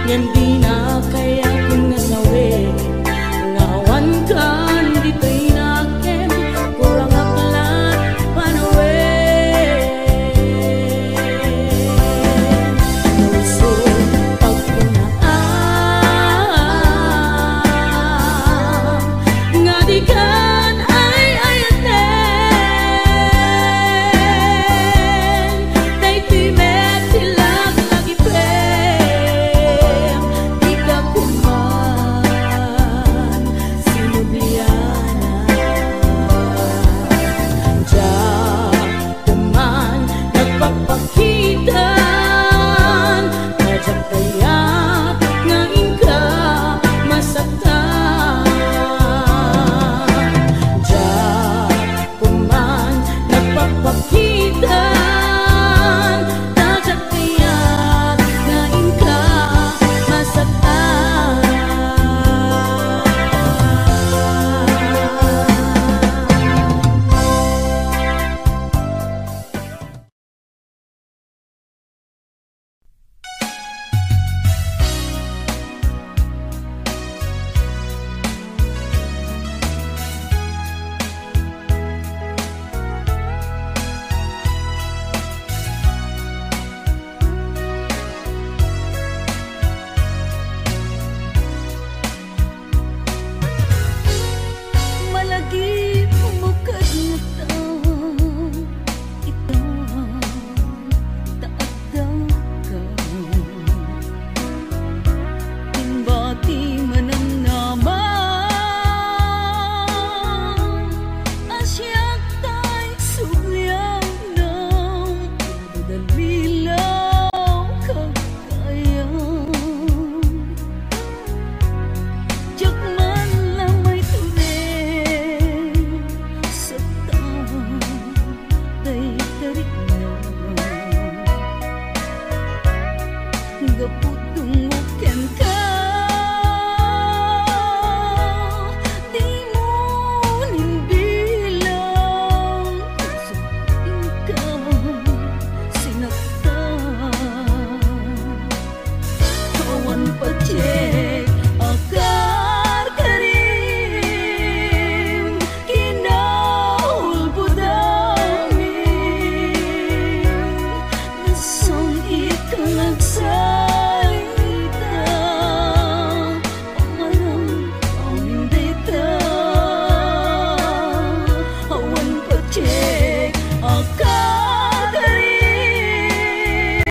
Ngem di na kaya kung nasawi ngawan kan di tay nakem kurang aklat panawe nuso pagpunaan nga di kan ay ayaten tay timek tilag lagi prem di ka kuman sinubliana ja teman nagpapakitan kajak kaya ngain ka masaktan ja kuman nagpapakitan kajak kaya ngain ka masaktan. Malagi bukad na taon ito taagdaw ka timbati manang naman asyak tay subliang ng dalilaw kagayang jak man lamay turing sa taon day tarik na gaputong uken ka di mo nimbilang kasupin ka sinaktan kawan pacek akar karim kinaulbudamin nasong ikang nagsalita pamarang pamindita awan pacek akar karim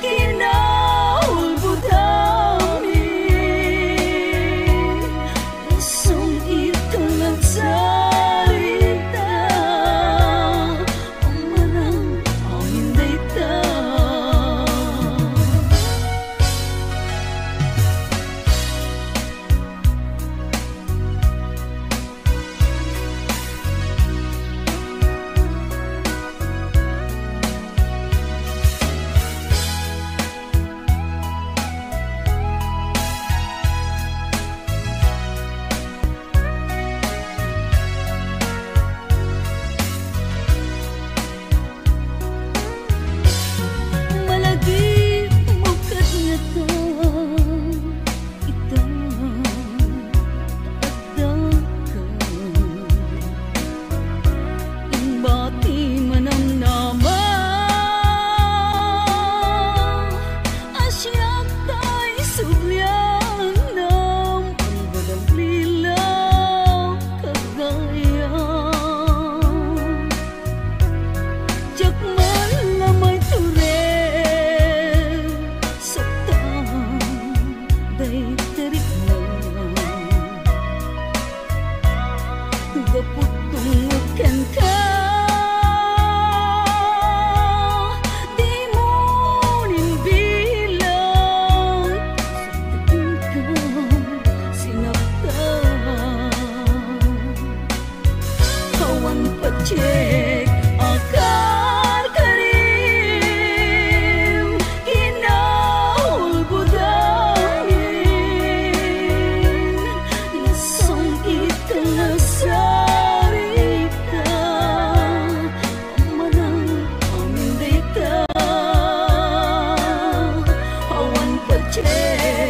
kinaulbudamin nasong ikang nagsalita pamarang pamindita. Malagi bukad nga taon ito taagdaw ka imbati manang naman asyak tay subliang ng dalilaw kagayang jak man lamay turing sa taon day tarik na gaputong uken ka di mo nimbilang kasupin ka sinaktan kawan pacek akar karim kinaulbudamin nasong ikang nasarita pamarang pamindita awan pacek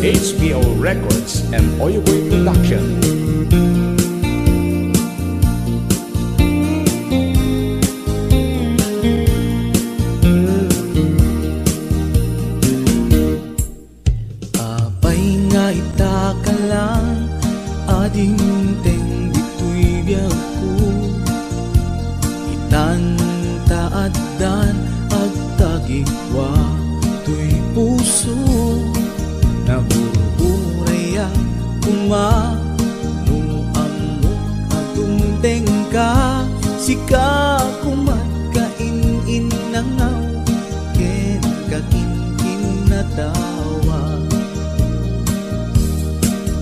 HBO Records and Oyoboy Production. Abay nga ita ka lang, ading teng dito'y biyak ko. Itan taaddan agtagigwa to'y puso, nabuburaya kumanuamok agumteng ka. Sika kumat kainin nangaw, ken kakinkin na tawa.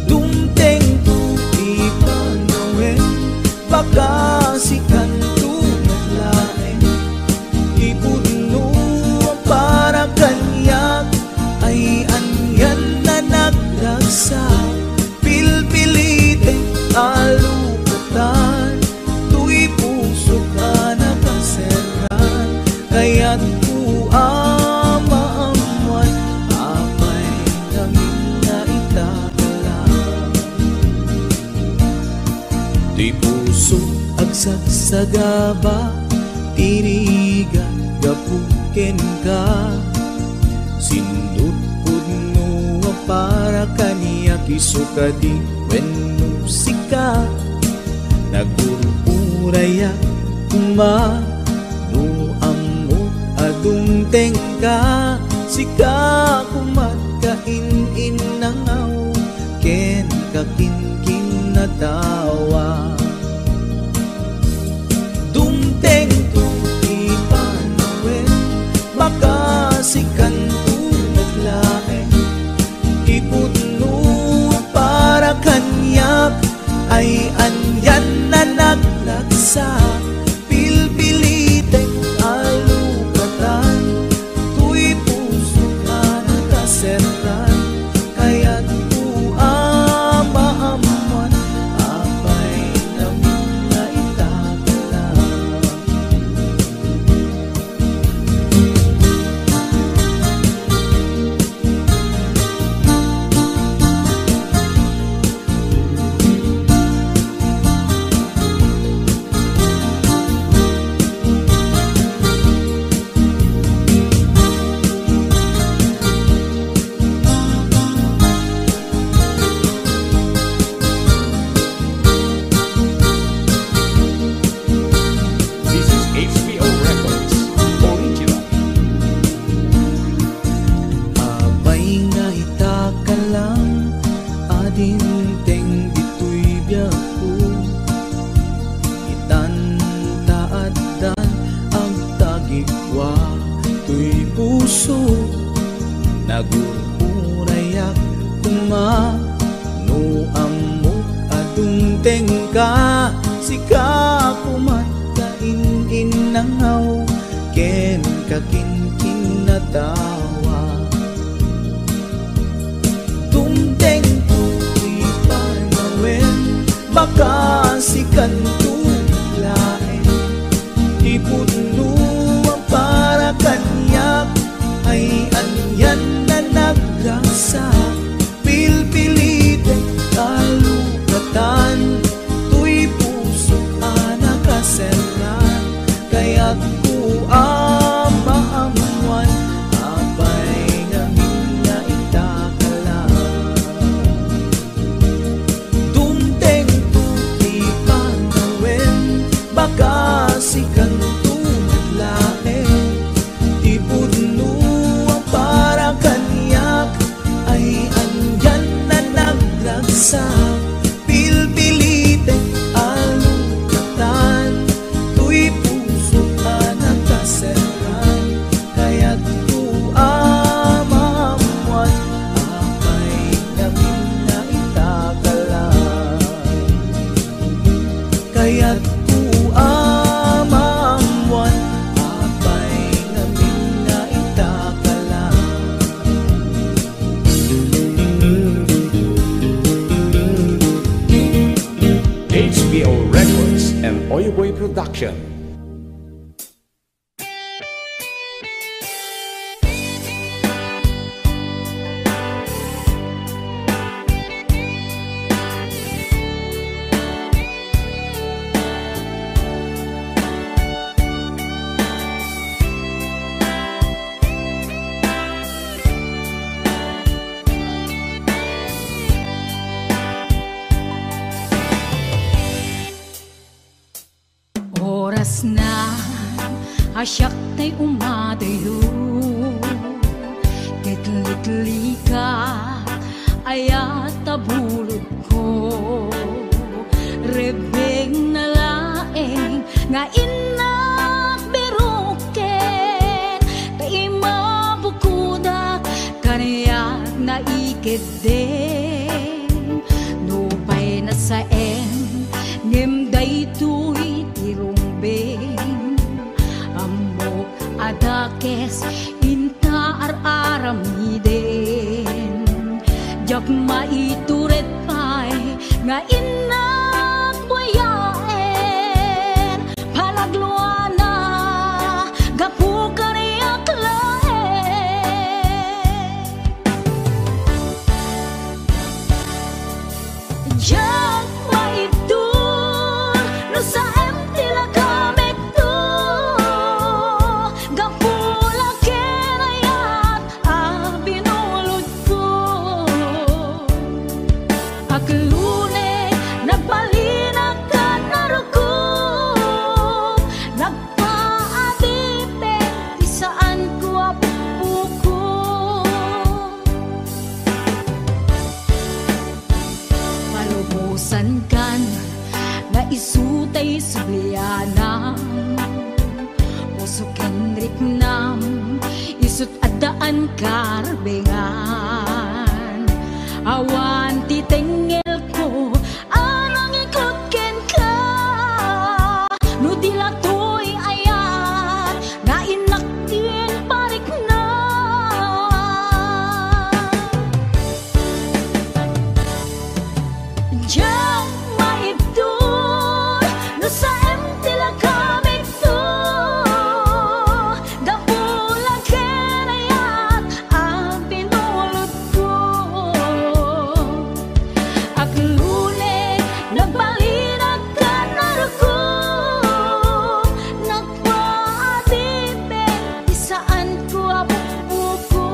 Dumteng tu ipanawin, baka sikan tu naglain. Ibudno para kanyak, ay anyan na nagragsa. Pilpilite alukatan, tu'y puso ka nakaseran. Kaya't ku amaamuan, apay namin na itakalang. Tu'y puso agsagsagaba, tirigan gapuken ka. Sindut pudno para kaniya kisukadi wenno sika. Nagururaya kuma no ammo adungteng ka. Sika kumat kainin nangaw, ken kakinkin na tawa. Dumteng tu ipanawin, baka sikan tu naglain. Ipudno para kanyak, ay anyan na naglagsa. Pilpilitek alukatan, tu'y puso ka nakaseran. Kaya't ku amaamuan, apay namin na itakalang. This is HBO Records, original. Apay nga itakalang, ading teng dito'y biyak ko. Itan taaddan ang tagigwa, to'y puso, nagururayak kumanuamok adungteng ka. Sika kumat kainin nangaw, ken kakinkin na tawa. Dumteng tu ipanawin, baka sikan tu lain. Ipudno para kanyak, ay anyan na nagragsa. Pilpilite kalukatan, tu'y puso ka nakaseran. Kaya't ku amaamuan, apay namin na itakalang. Dumteng tu ipanawin, baka sikan tu naglain. Ipudno para kanyak, ay anyan na nagragsa. Pilpilite alukatan, tu'y puso ka nakaseran. Kaya't ku amaamuan, apay namin na itakalang. Kaya't ku amaamuan, apay namin na itakalang. HBO Records and Oyoboy Production. na asyak tay umadayo Kitlikli ka ayat tabulod ko Rebeng na laeng nga inak beruken Kay mabukuda kaniyak na ikeden Nupay na sa ngem daytoy tirumbeng Amok adakes inta ar-aramiden Jak maituret pay nga inak buyaen Palagluana gapu kaniyak laen Jak maitur no sa tila kamek to Gapula kenayat binulod ko Aklune nagbalinag ka narukop Nagpaadipe di saan ko apuko Palubusan kan na isutay subliana Puso kenrik nam isut adaan karbengan Awan titengel ko anang ikot ken ka No dilatoy ayat nga inaktin parik na Diyan maibdol no sa tila kamik to Gapula kenayat binulod ko Aklune nagbalinag ka narukop Nagpaadipe di saan ko apupuko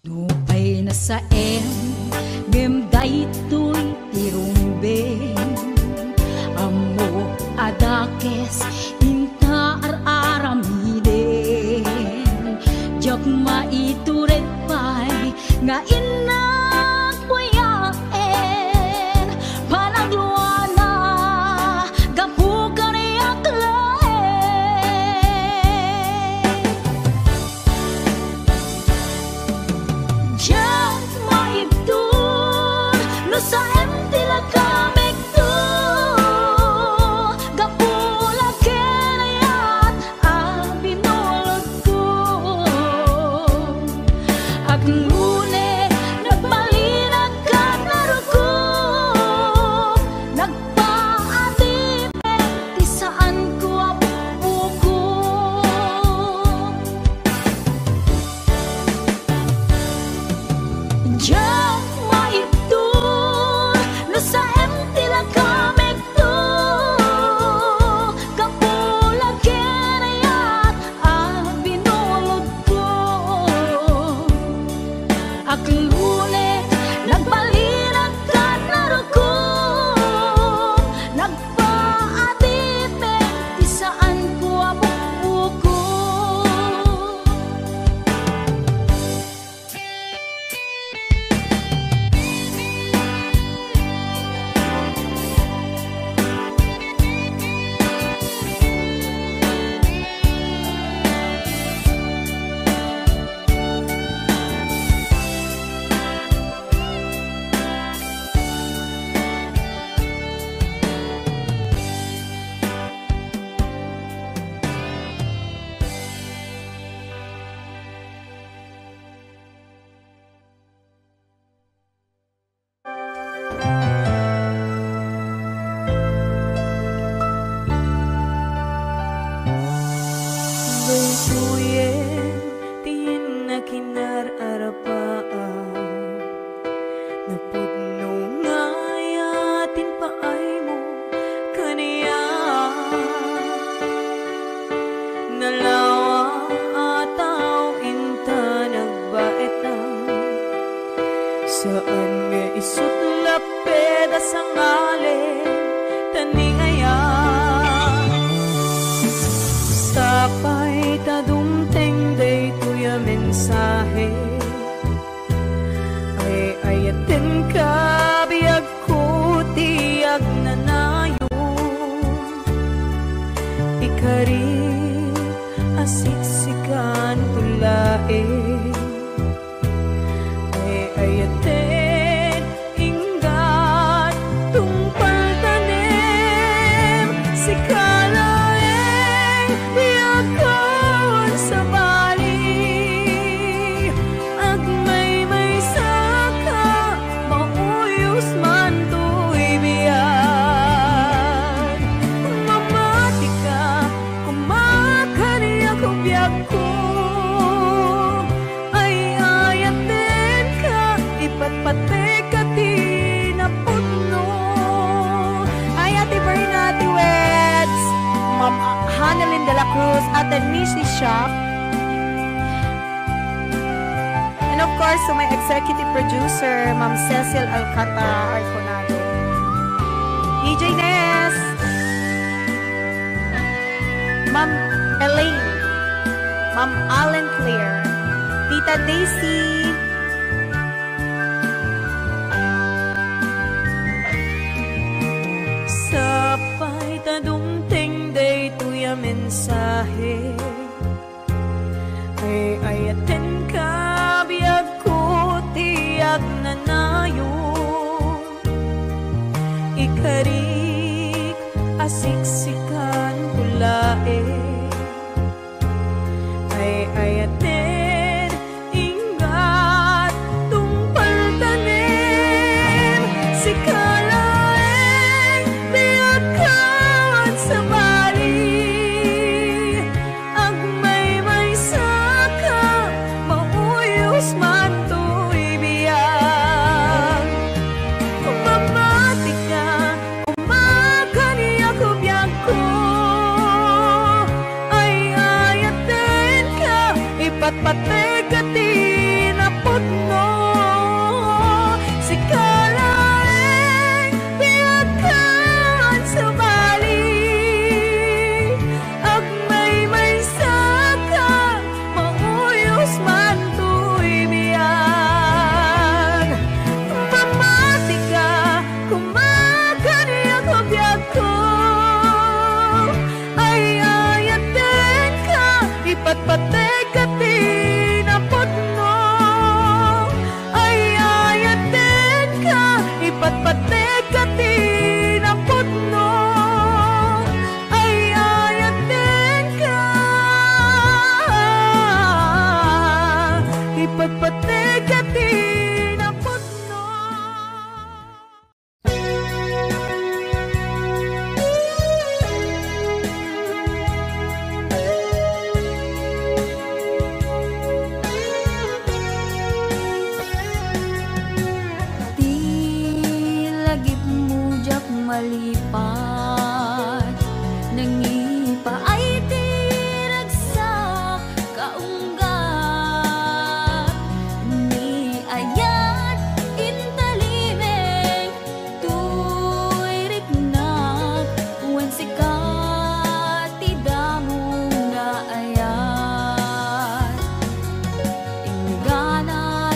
Nupay na sa ngem daytoy tirumbeng Amo adakes inta ar-aramiden Jak maituret pay nga inak buyaen Panagluana gapu kaniyak laen Diyan maibdol no sa tila kamek to Gapula kenayat binulod ko Aklune nagbalinag ka narukop Nagpaadipe di saan ko apupuko Diyan maibdol napudno ngay atin paay mo kaniya nalawa ataw inta nagbaeta saan nga isutlap peda sa ngalen taningaya sapay tadumteng day tuya mensahe ay ayaten ka biyag ko tiyag nanayon ikari asiksikan tulae ay ayaten inggat tungpal tanem si kalaeng biyakon sa bali agmay may saka mauyos man to'y biyag mamati ka kumakaniya ko biyag ko ay ayaten ka ipatpatek ka tinapudno ay Ate Bernati Weds Ma'am Hanalyn de la Cruz at the Nishi Shop and of course to my executive producer Ma'am Cecil Alcantara Arconado DJ Ness Ma'am Elaine Ma'am Allen Claire Tita Daisy sapay tadumteng day tuya mensahe ay ayaten ka biyag ko tiyag nanayon ikarik asiksikan kulae ay ayaten ingat tungpal tanem si kalaeng biyagkan sa bali agmay may saka mauyos man to'y biyag mamati ka kumakaniya ko biyag ko ay ayaten ka ipatpatek ka tinapudno si kalaeng biyagkan sa bali agmay may saka mauyos man to'y biyag mamati ka kumakaniya ko biyag ko ay ayaten ka ipatpatek ka tinapudno ay ayaten ka ipatpatek ka tinapudno ay ayaten ka ipatpatek ka tinapudno. Di lagip mujak malipat nangipa ay tiragsak kaunggat ni ayat intalibeng tuy riknak wen sikat tidamong na ayat ingganat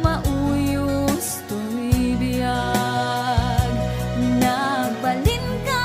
mauyos tuy biyag nagbalin ka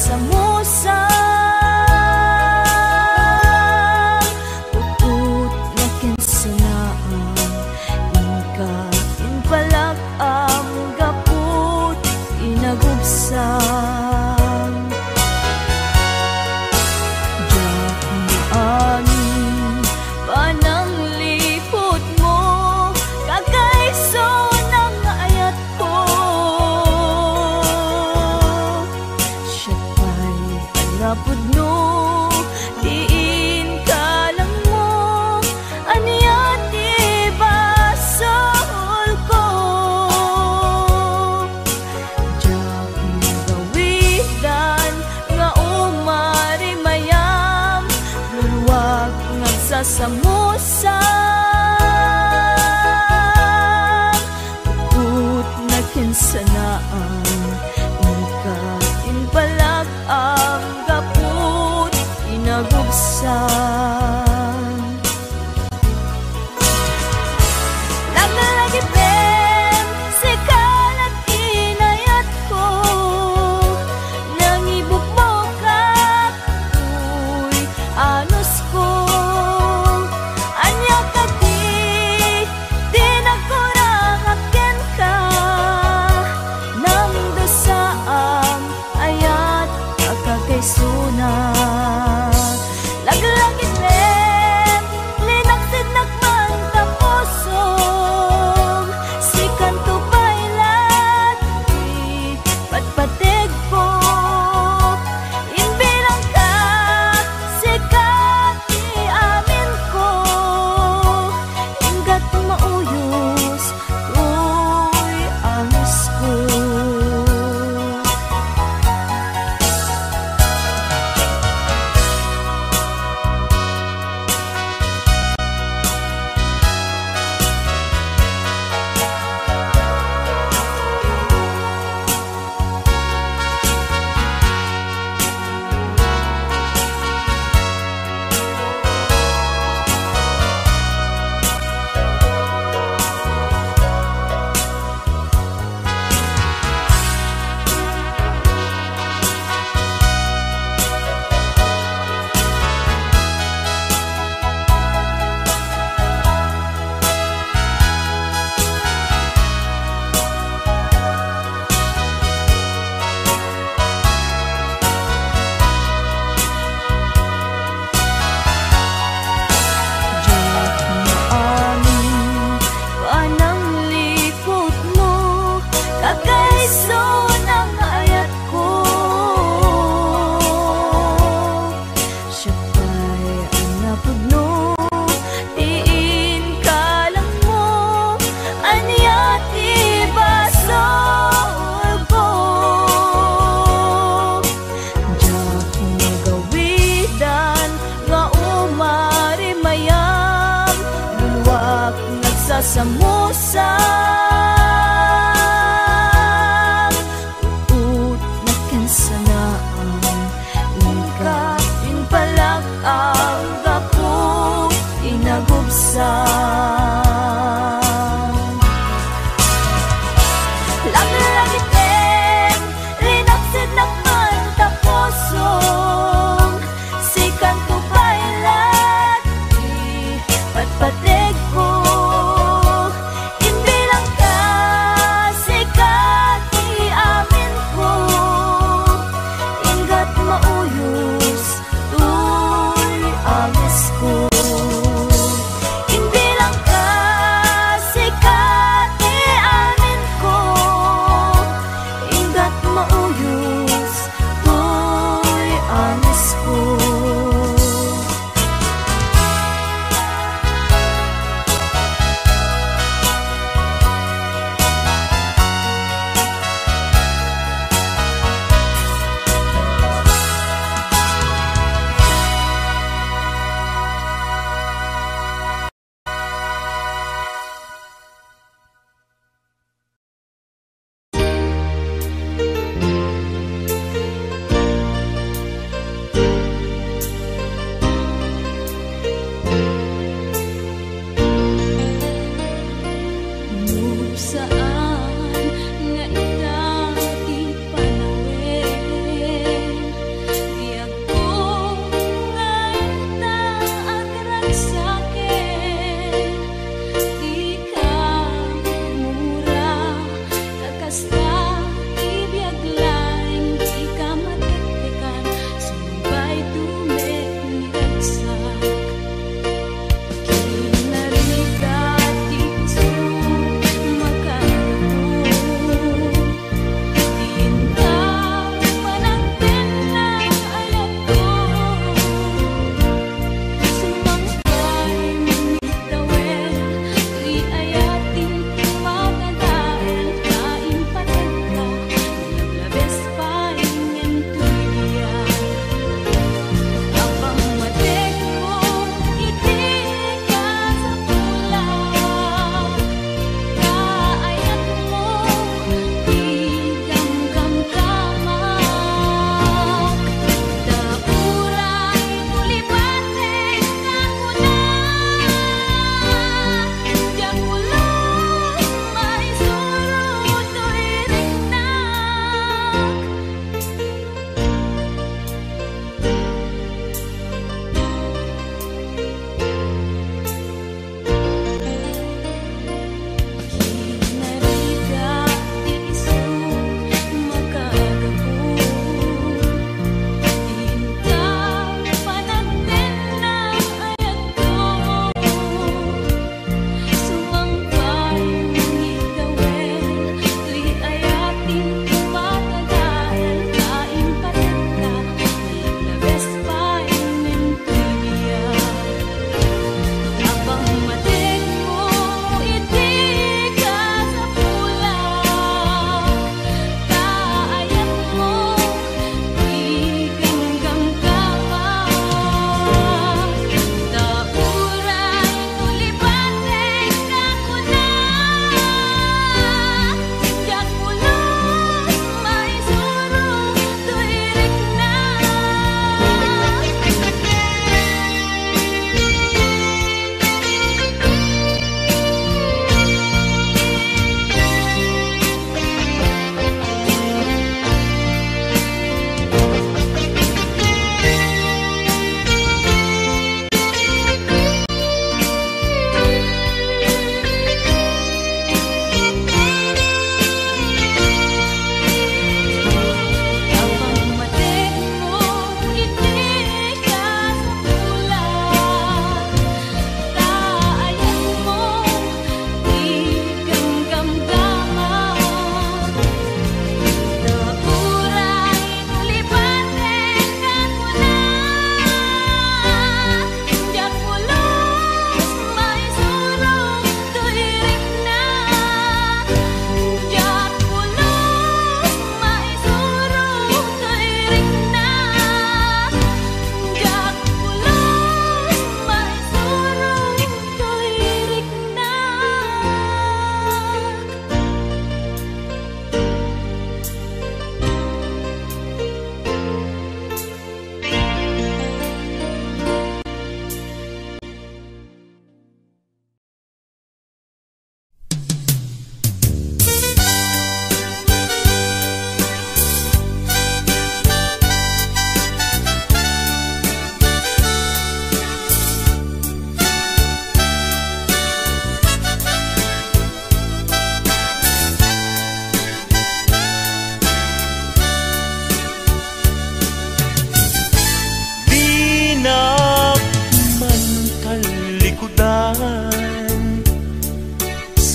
nagsasamusa. Puput na kinsanaan, inka inpalak ang gaput inagubsang. Diyak maani panang lipot mo, kakaiso ng ayat ko. Siya pa'y alapod no, diin ka lang mo, aniya di basol ko. Diyak magawidan nga umari mayam, luluwag nagsasamusa. Puput na kinsanaan, inka inpalag ang gaput inagubsan. Nagalagipin si kalat inayat ko, nangibukbukak uy anos ko. Anya ka di nagkurang akin ka, nang dosaang ayat kakakaisunan. Laglagit rin, linaksid nagmantapusong, si kanto pailat, di patpatig ko. Inbilang ka, si kati amin ko, ingat mauyos, uy angis ko. Samusa puput na kinsanaan, inka inpalag ang gaput inagubsan. Laglagitin, rinaksid nagmantapusong, si kanto pailat, di patpatig ko. Inbilang ka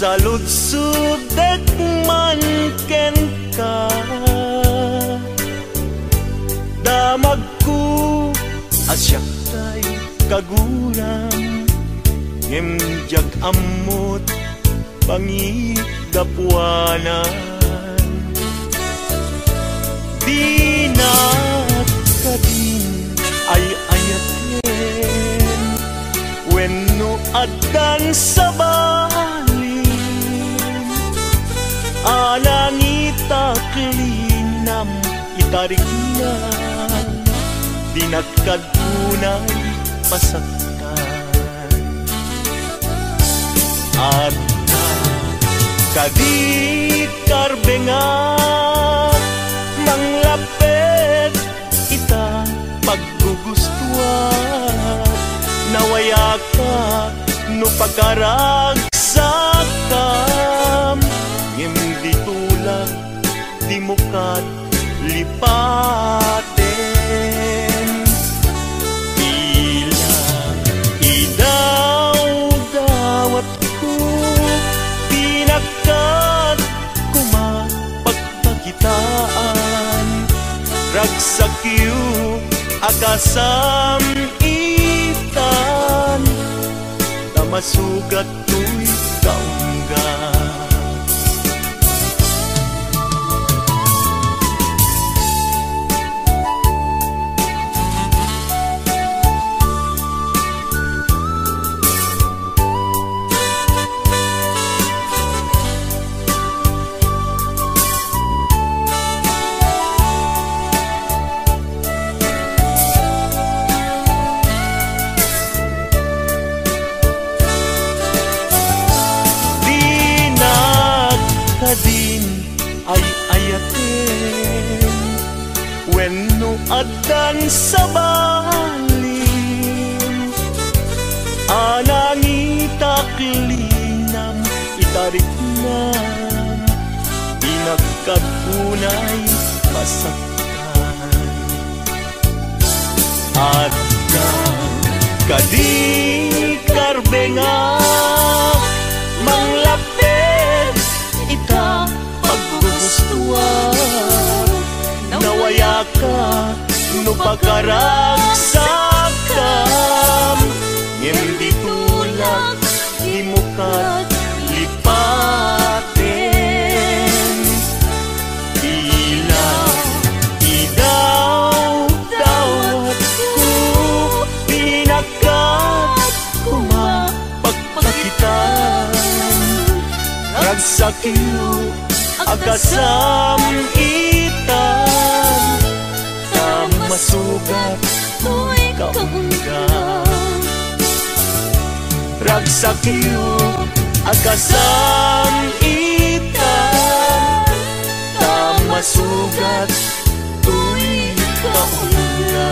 saludsud man ken ka damag ko asyak tay kaguram ngem amot pangidapuanan di na kadin ay ayaten wenno adan sa balin anangita klinam itarik na dinakad kunay pasaktan at kadi karbengan manglapet ita paggugustuhan nawaya ka no pagkaragsakam ngem tulak di mukat lipaten bila idaw-dawat ko pinagkat kumapagpakitaan ragsakyu akasam itan tamasugat to'y kaungga din ay ayaten wenno adan sa balin anangita klinam itarik nam pinagkagunay masaktan at kadi karbengak manglapit ita paggugustuhan nawaya ka no pagkaragsakam ngem ditulak imukat lipaten ila idaw-dawat ko pinakat kumapagpakitan ragsakyu akasam itan tamasugat to'y kaungga ragsakyu akasam itan tamasugat to'y kaungga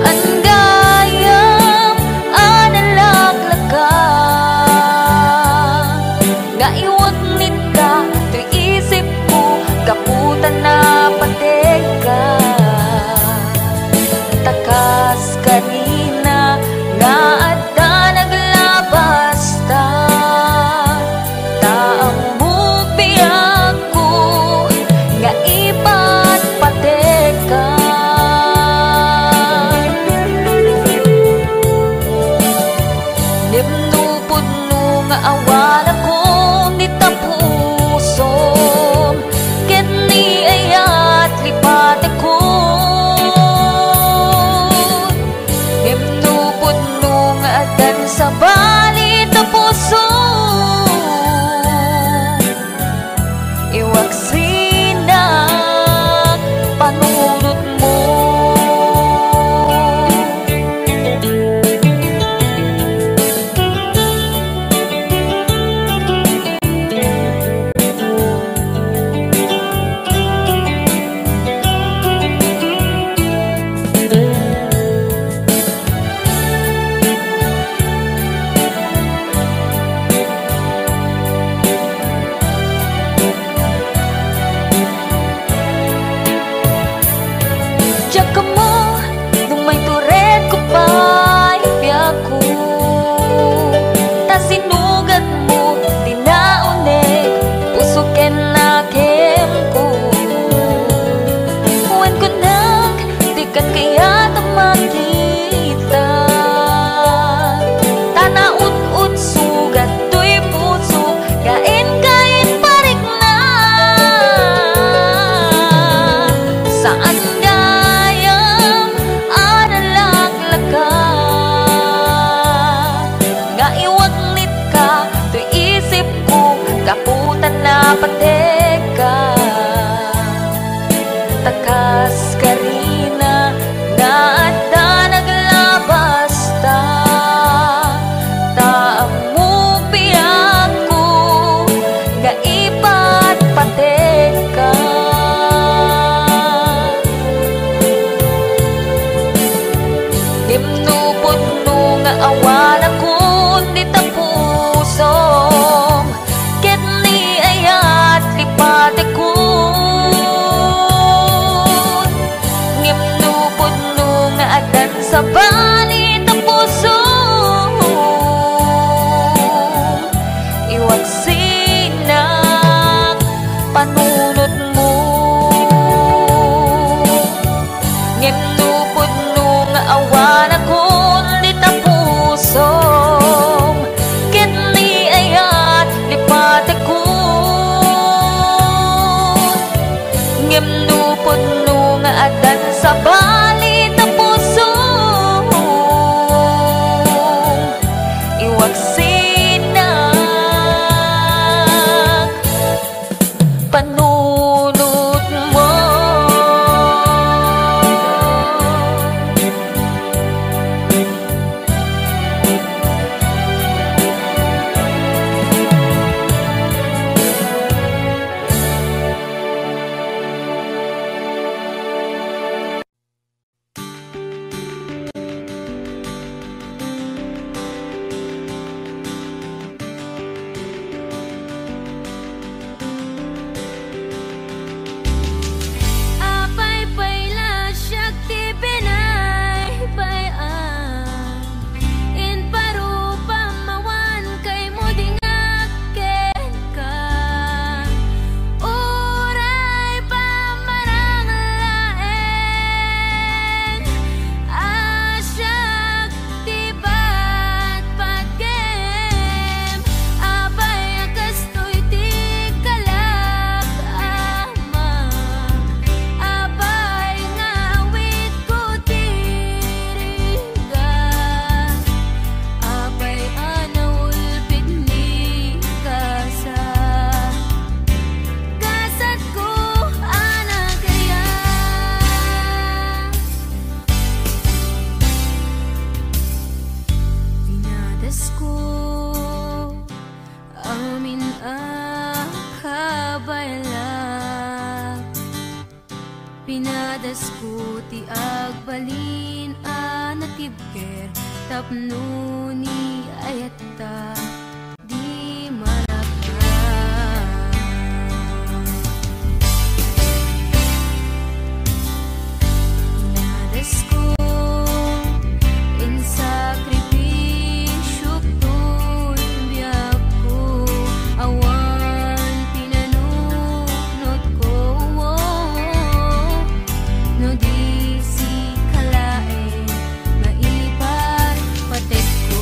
Saan gayam analaglaga nga iwag nit ka to isip ko kaputan na pateka takas kanina nga adda naglabas ta taang mubiyak ko nga ipat pateka nimnupod no nga awala ko di tapusom ket ni ayat lipate ko nimnupod no nga adan sa bali tapusom iwag sinak panunot mo Tsaka mo, nung may turet ko pa'y biyak ko ta sinugat mo, tinaunig puso ken na kem ko huwan ko nag, di kan kaya tamakita tanaut-ut sugat to'y puso kain-kain parik na saan gayam analaglaga nga iwag nit ka to isip ko kaputan na pateka takas karina nga adda naglabas ta taang mubiyak ko nga ipat pateka nimnupod no nga awala ko di tapusom ket ni ayat lipate ko nimnupod no nga adan sa bali tapusom iwag sinak panunot mo nimnupod no nga awana ko di tapusom ket ni ayat lipate ko nimnupod no nga adan sa bali tapusom iwag sinak panunot mo Pinadas ko ti agbalin ibker tapno ni ayata di maraka. Nadas ko in sakripisyo ko'y biyak ko, awan pinanunod ko, no di si kalae maipat patek ko.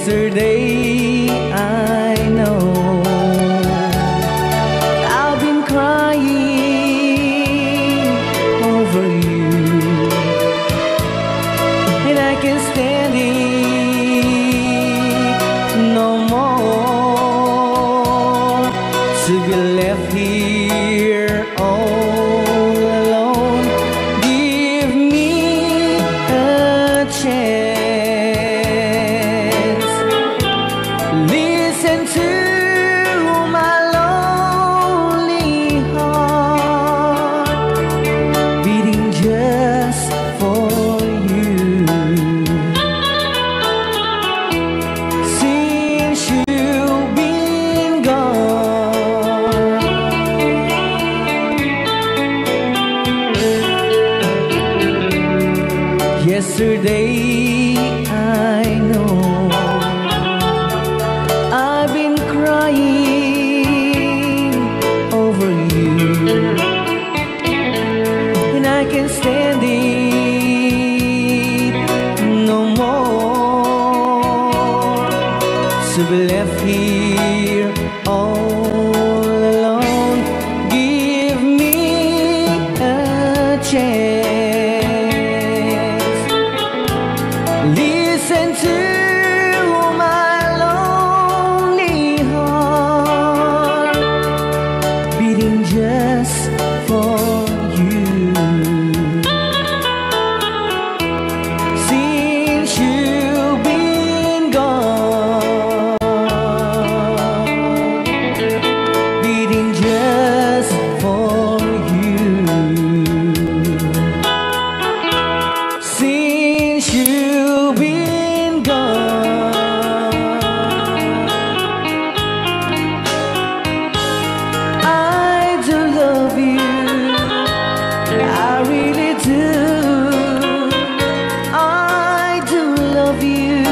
Yesterday I know I've been crying over you, and I can't stand it no more to be left here all alone. Give me a chance. Listen to my lonely heart beating just for you. Since you've been gone, yesterday I know I've been crying over you, and I can't stand it no more to be left here all alone. Give me a chance. Listen to my lonely heart beating just for you. Since you've been gone, beating just for you. Since you've been gone, I do love you, I really do. I do love you,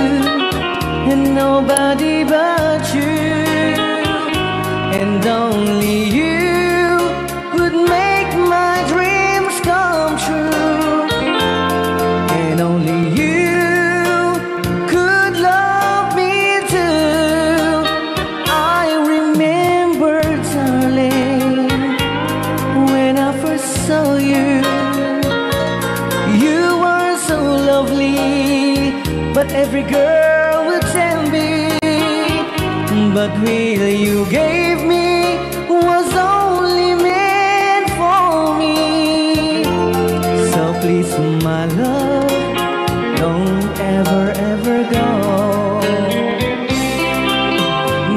and nobody but you, and only you could make my dreams come true, and only you could love me too. I remember, darling, when I first saw you, you were so lovely, but every girl would tell me, but really you gave me was only meant for me. So please, my love, don't ever, ever go.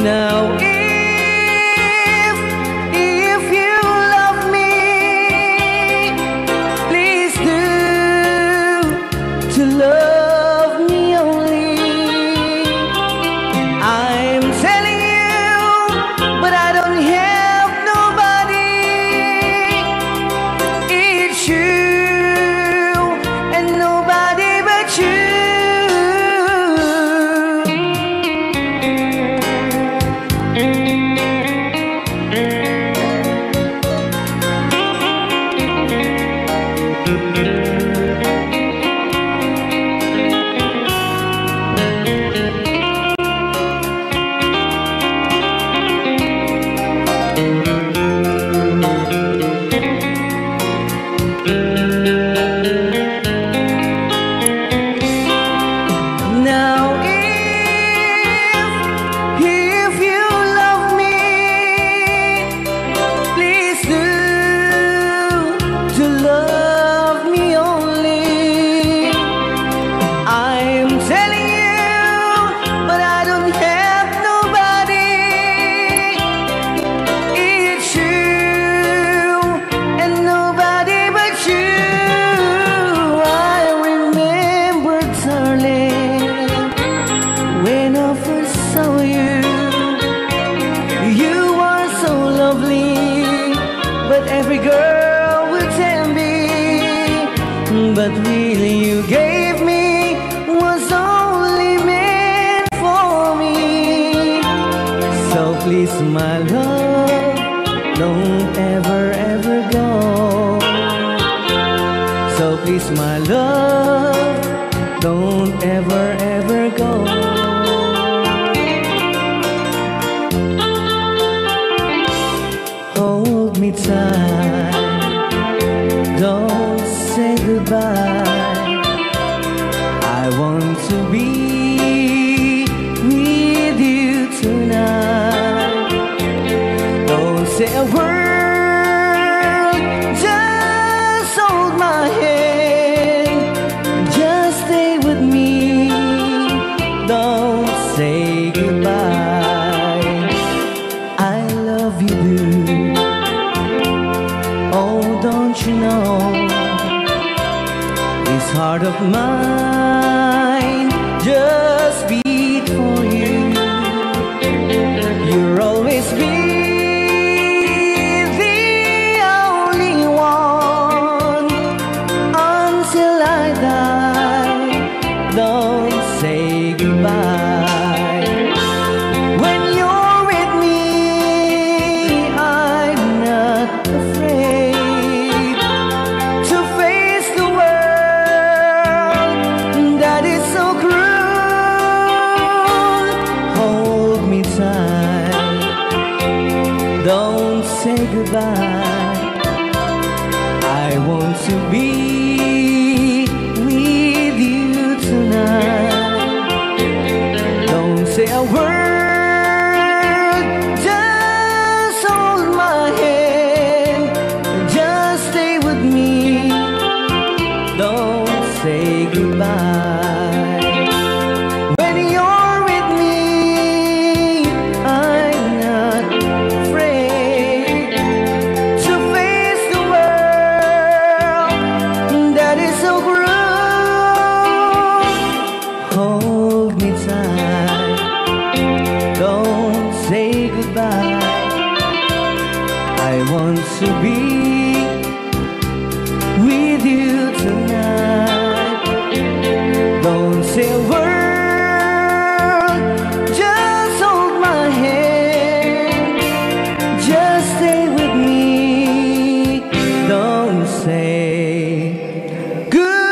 Now if you love me, please do to love me only. I'm telling you, but I don't have nobody. It's you and nobody but you. Now if you love me, please do to love me only. I'm telling you, but I don't have nobody. It's you and nobody but you. I remember, darling, when I first saw you, you were so lovely, but every girl would tell me, but really you gave me was only meant for me. So please, my love, don't ever, ever go. So please, my love, don't ever, ever go. say a word, just hold my hand, just stay with me, don't say goodbye. I love you, dude. Oh, don't you know, this heart of mine just beat for you. You're always be the only one until I die. Don't say goodbye. When you're with me, I'm not afraid to face the world that is so cruel. Hold me tight, don't say goodbye. I want to be with you tonight. Don't say a word, just hold my hand, just stay with me, don't say goodbye. When you're with me, I'm not afraid to face the world that is so cruel. Hold me tight, don't say goodbye. I want to be with you tonight. Don't say a word, just hold my hand, just stay with me, don't say goodbye.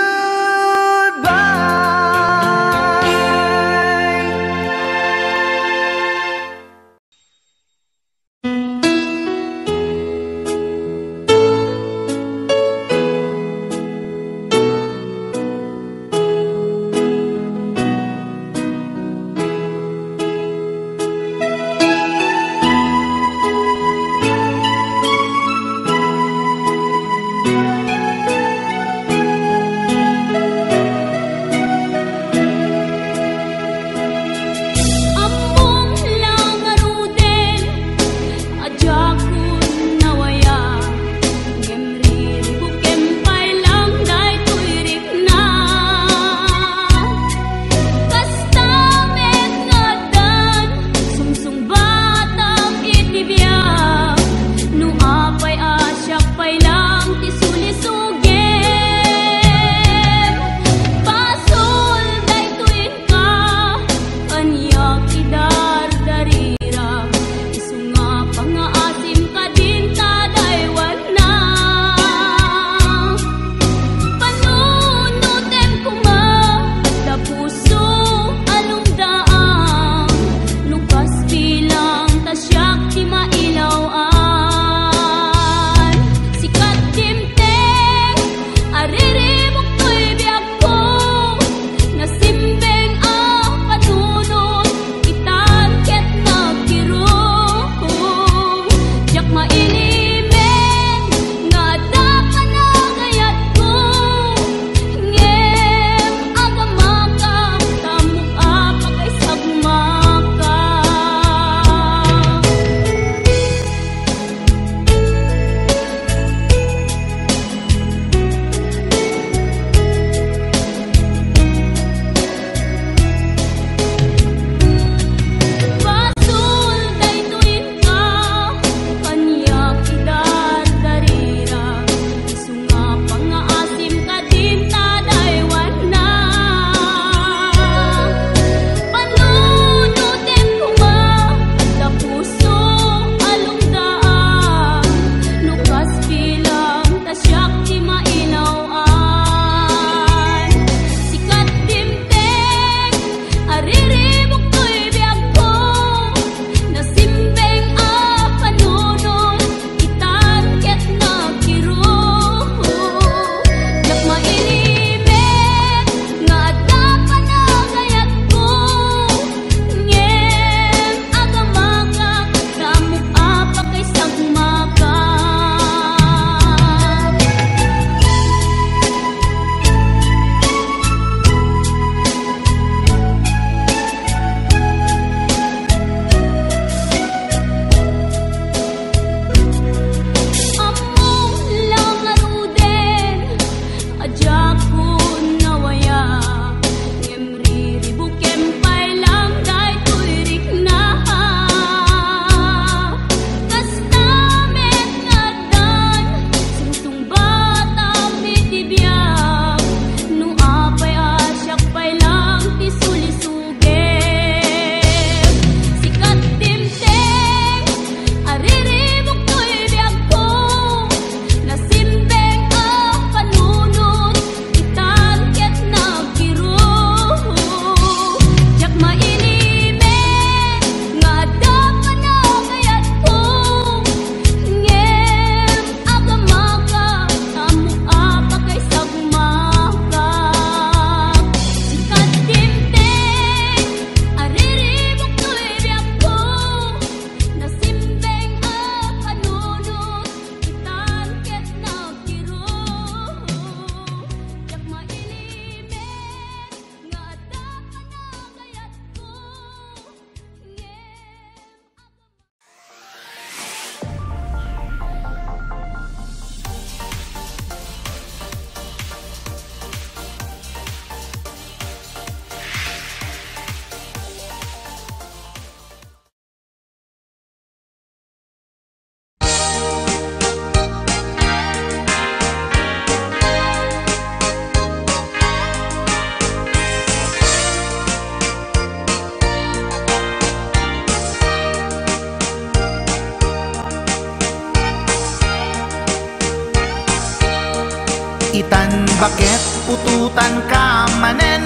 itan bakit pututan ka manen,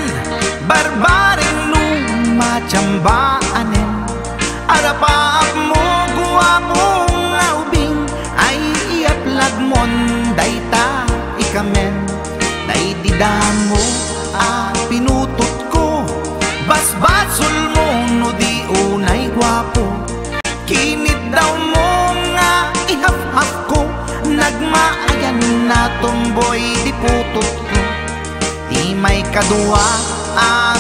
barbaring lumachambaanen. Arapaap mo guwapong aubing, ay iaplag mon dayta ikamen. Day didamo pinutot ko, basbasul mo no di unay guwapo. Kinit daw mo nga ihaf-haf ko, nagmaayan na tomboy di putot ko. Di may kadua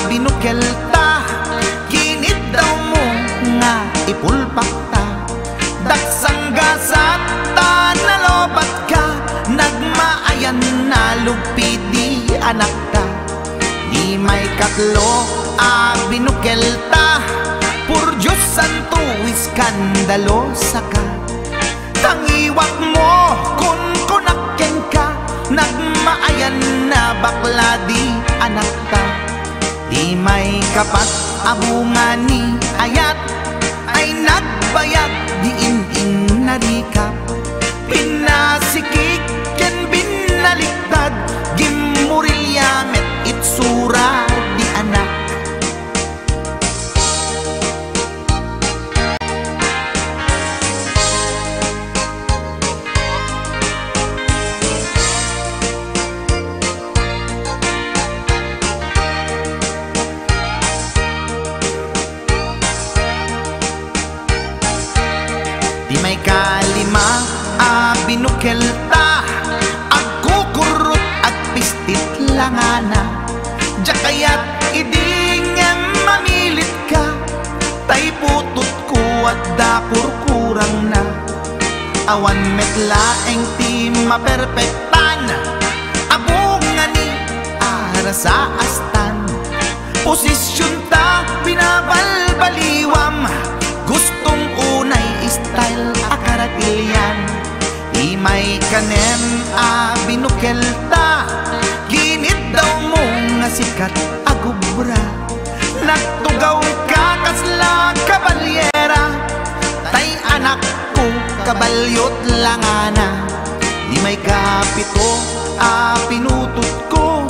binukel ta, kinit daw mo nga ipulpak ta. Daksang gasat ta nalobat ka, nagmaayan na lupit di anak ka. Di may katlo binukel ta, pur Diyos santo iskandalosa ka. Tangiwak mo kun kunakken ka, nagmaayan na bakla di anak ka. Di may kapat abungan ni ayat, ay nagbayag di in narikap. Pinasikik ken binaliktad, gimurilya met itsura di anak. Di may kalima binukel ta, agkukurot at pistit langana. Jakayat idingem mamilit ka, tay putot ko at dakur kurang na. Awan metlaeng ti maperpektan, abungan ni ara sa astan. Posisyon ta binabalbaliwam, gustong unay style akaratilyan. Di may kanem binukel ta, ginit daw mo nga sikat agubra. Nagtugaw ka kasla kabalyera, tay anak ko kabalyot langana. Di may kapito pinutot ko,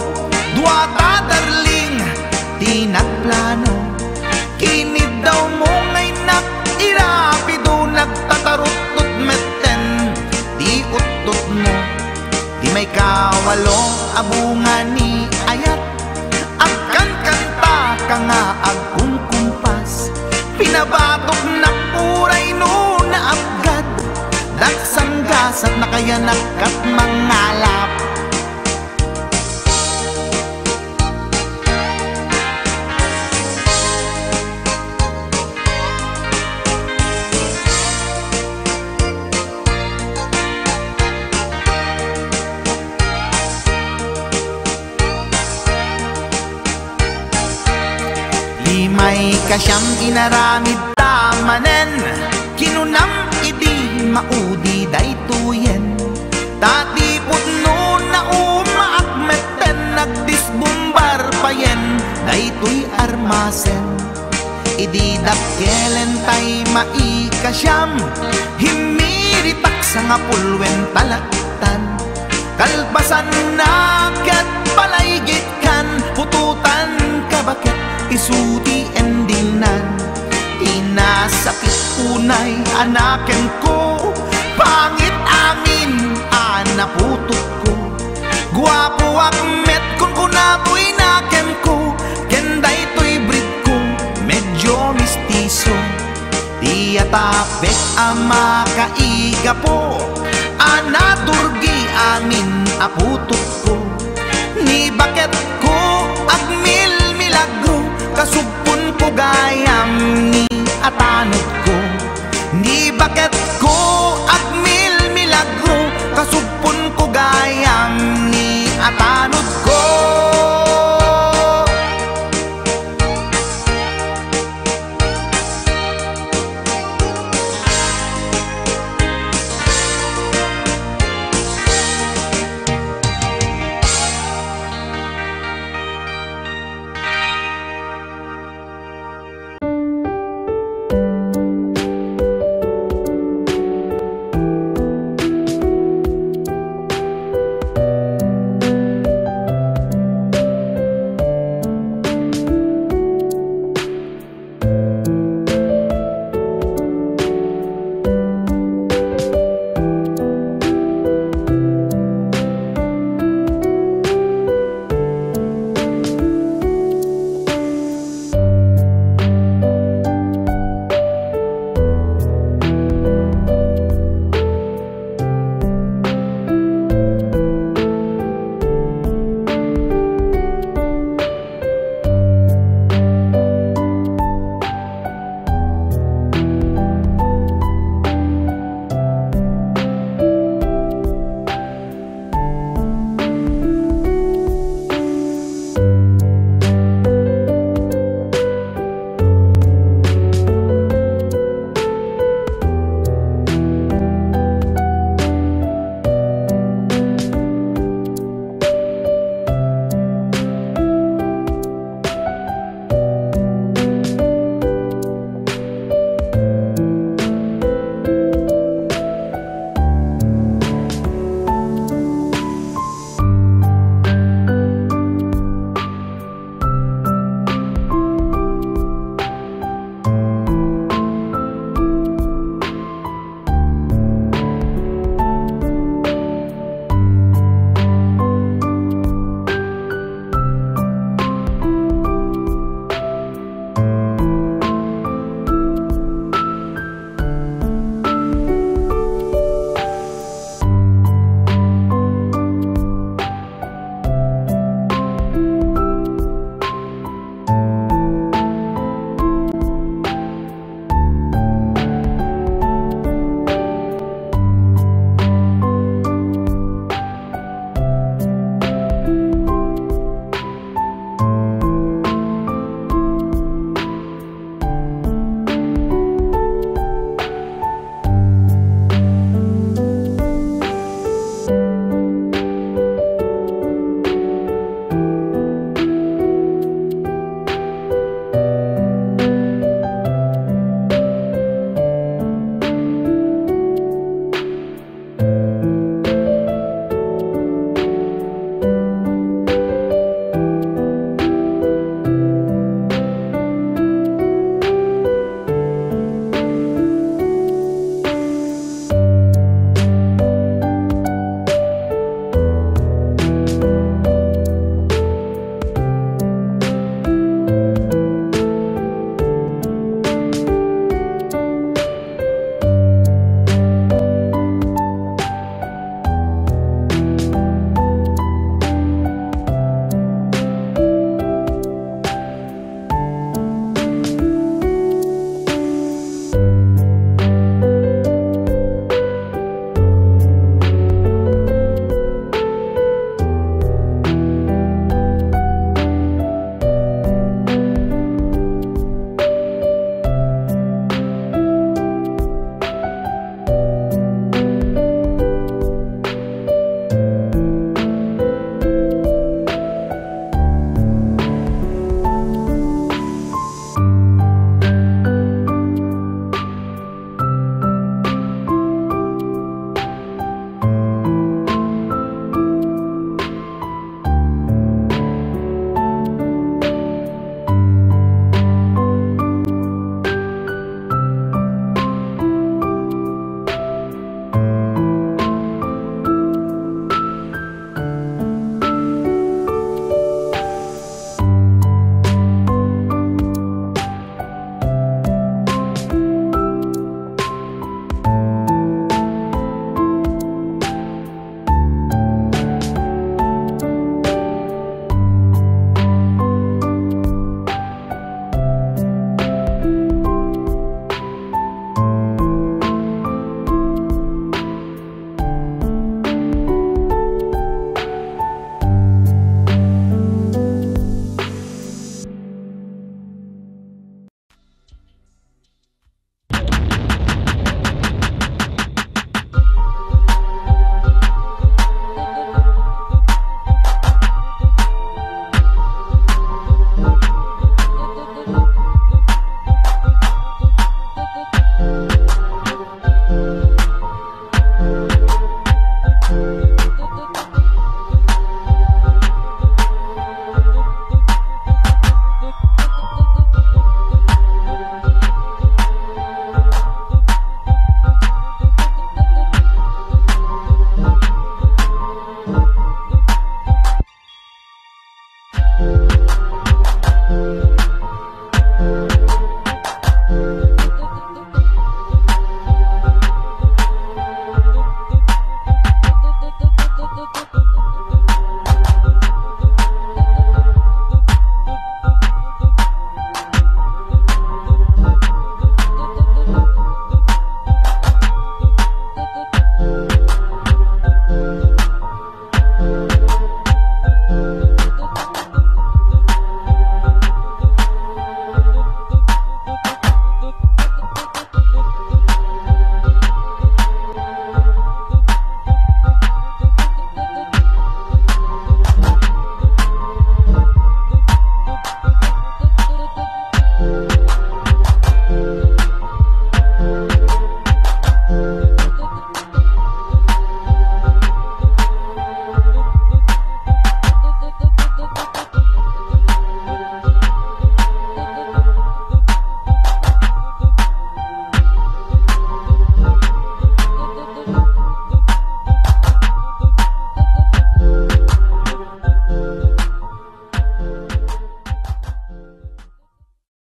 duwata darling di nagplano. Kinid daw mo ngay irapido, nagtatarot-tot meten di utot mo. Di may kawalo abungan ni ayat, agkan kanta ka nga agkung kumpas. Pinabatok na puray no na abgad, daksang gasat na kaya nakat mangalap. May kasyam inaramid tamanen, kinunam idi maudi daytoyen. Tati putno na umaakmeten, nagdisbumbar payen daytoy armasen. Idi dakkelen tay maikasyam, himiritak sa nga pulwen talaktan. Kalbasan na kat palaygit kan, pututan ka bakit isuti endingnan. Inasakit unay anaken ko, pangit amin anaputot ko. Guwapo akmet kun kunapoy naken ko, kenday to'y breed ko medyo mistiso. Di atapek ama kaiga po, anaturgi amin aputot ko. Ni bakit ko agmil milagro, kasugpon ko gayam ni atanod ko. Ni bakit